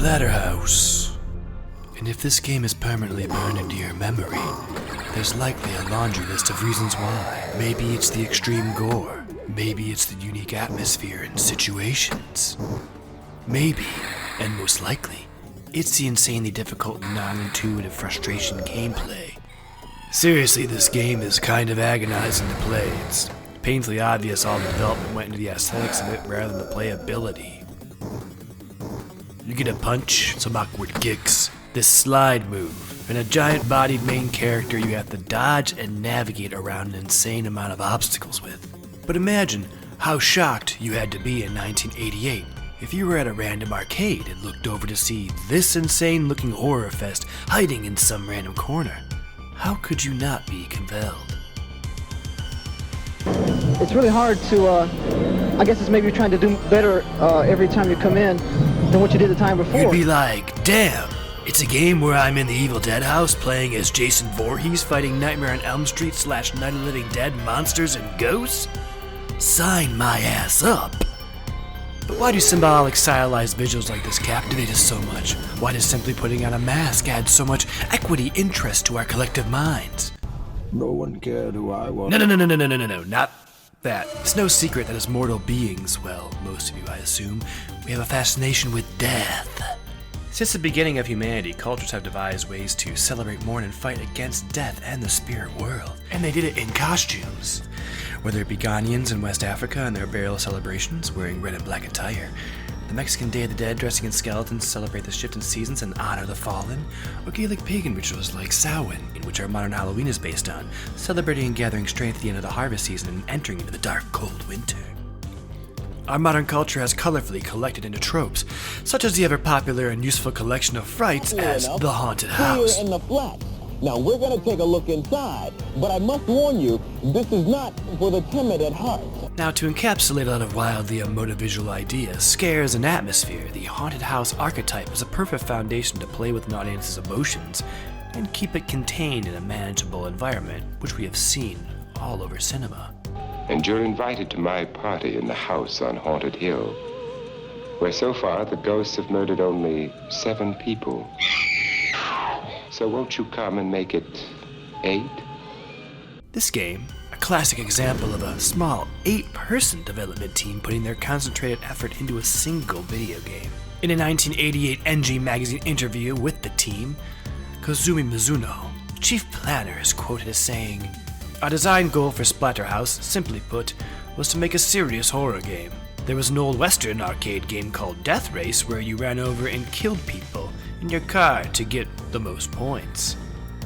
Splatterhouse. And if this game is permanently burned into your memory, there's likely a laundry list of reasons why. Maybe it's the extreme gore. Maybe it's the unique atmosphere and situations. Maybe, and most likely, it's the insanely difficult, non-intuitive frustration gameplay. Seriously, this game is kind of agonizing to play. It's painfully obvious all the development went into the aesthetics of it rather than the playability. You get a punch, some awkward kicks, this slide move, and a giant-bodied main character you have to dodge and navigate around an insane amount of obstacles with. But imagine how shocked you had to be in 1988 if you were at a random arcade and looked over to see this insane-looking horror fest hiding in some random corner. How could you not be compelled? It's really hard to, I guess it's maybe you're trying to do better every time you come in than what you did the time before. You'd be like, damn, it's a game where I'm in the Evil Dead house playing as Jason Voorhees fighting Nightmare on Elm Street / Night of the Living Dead monsters and ghosts? Sign my ass up. But why do symbolic stylized visuals like this captivate us so much? Why does simply putting on a mask add so much equity interest to our collective minds? No one cared who I was. No, not that. It's no secret that as mortal beings, well, most of you I assume, we have a fascination with death. Since the beginning of humanity, cultures have devised ways to celebrate, mourn, and fight against death and the spirit world. And they did it in costumes. Whether it be Ghanaians in West Africa and their burial celebrations, wearing red and black attire, the Mexican Day of the Dead dressing in skeletons to celebrate the shift in seasons and honor the fallen, or Gaelic pagan rituals like Samhain, in which our modern Halloween is based on, celebrating and gathering strength at the end of the harvest season and entering into the dark, cold winter. Our modern culture has colorfully collected into tropes, such as the ever-popular and useful collection of frights as the haunted house. In the flat. Now we're going to take a look inside, but I must warn you, this is not for the timid at heart. Now, to encapsulate a lot of wildly emotive visual ideas, scares, and atmosphere, the haunted house archetype is a perfect foundation to play with an audience's emotions and keep it contained in a manageable environment, which we have seen all over cinema. And you're invited to my party in the house on Haunted Hill, where so far the ghosts have murdered only 7 people. So won't you come and make it 8? This game, a classic example of a small 8-person development team putting their concentrated effort into a single video game. In a 1988 NG Magazine interview with the team, Kozumi Mizuno, chief planner, is quoted as saying, "Our design goal for Splatterhouse, simply put, was to make a serious horror game. There was an old Western arcade game called Death Race where you ran over and killed people in your car to get the most points.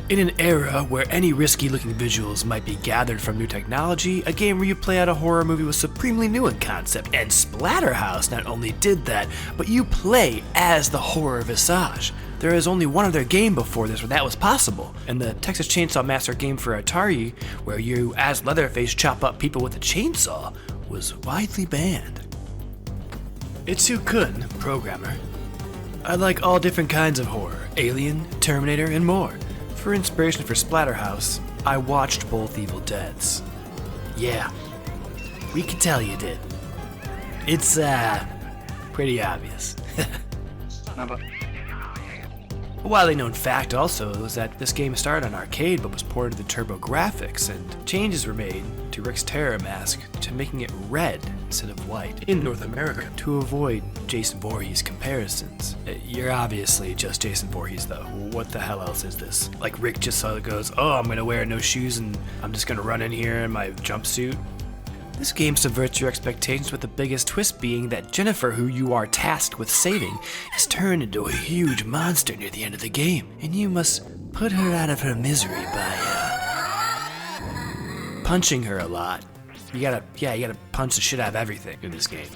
In an era where any risky-looking visuals might be gathered from new technology, a game where you play out a horror movie was supremely new in concept, and Splatterhouse not only did that, but you play as the horror visage. There is only one other game before this where that was possible, and the Texas Chainsaw Massacre game for Atari, where you, as Leatherface, chop up people with a chainsaw, was widely banned." Itsu Kun, programmer. "I like all different kinds of horror, Alien, Terminator, and more. For inspiration for Splatterhouse, I watched both Evil Deads." Yeah, we can tell you did. It's, pretty obvious. A widely known fact also was that this game started on arcade but was ported to TurboGrafx, and changes were made to Rick's Terror mask to making it red instead of white in North America to avoid Jason Voorhees comparisons. You're obviously just Jason Voorhees though. What the hell else is this? Like Rick just goes, "Oh, I'm gonna wear no shoes and I'm just gonna run in here in my jumpsuit." This game subverts your expectations, with the biggest twist being that Jennifer, who you are tasked with saving, is turned into a huge monster near the end of the game, and you must put her out of her misery by, punching her a lot. You gotta punch the shit out of everything in this game.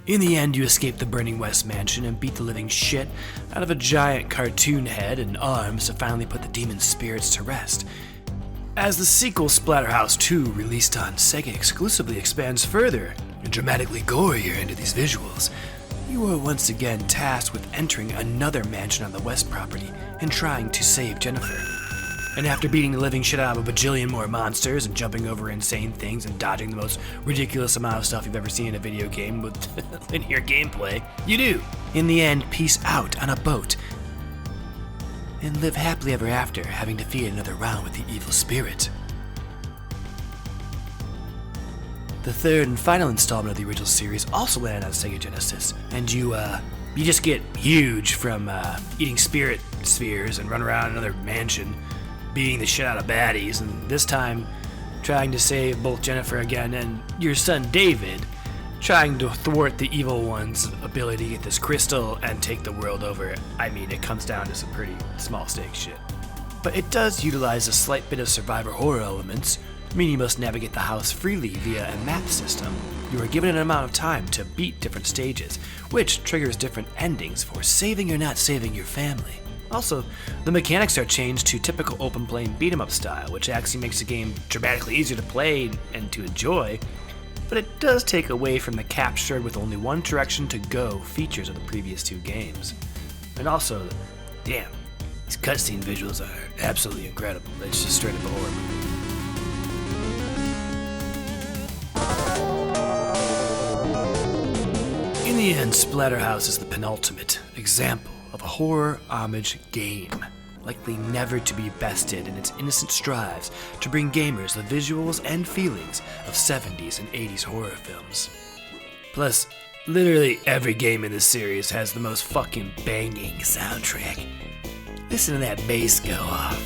In the end, you escape the Burning West mansion and beat the living shit out of a giant cartoon head and arms to finally put the demon spirits to rest. As the sequel Splatterhouse 2, released on Sega exclusively, expands further and dramatically gorier into these visuals, you are once again tasked with entering another mansion on the West property and trying to save Jennifer. And after beating the living shit out of a bajillion more monsters and jumping over insane things and dodging the most ridiculous amount of stuff you've ever seen in a video game with linear gameplay, you do, in the end, peace out on a boat and live happily ever after, having defeated another round with the evil spirit. The third and final installment of the original series also landed on Sega Genesis, and you just get huge from eating spirit spheres and run around another mansion, beating the shit out of baddies, and this time trying to save both Jennifer again and your son David, trying to thwart the evil one's ability to get this crystal and take the world over. I mean, it comes down to some pretty small stakes shit. But it does utilize a slight bit of survivor horror elements, meaning you must navigate the house freely via a map system. You are given an amount of time to beat different stages, which triggers different endings for saving or not saving your family. Also, the mechanics are changed to typical open-plane beat-em-up style, which actually makes the game dramatically easier to play and to enjoy, but it does take away from the captured with only one direction to go features of the previous two games. And also, damn, these cutscene visuals are absolutely incredible. It's just straight up a horror movie. In the end, Splatterhouse is the penultimate example of a horror homage game, likely never to be bested in its innocent strives to bring gamers the visuals and feelings of 70s and 80s horror films. Plus, literally every game in this series has the most fucking banging soundtrack. Listen to that bass go off.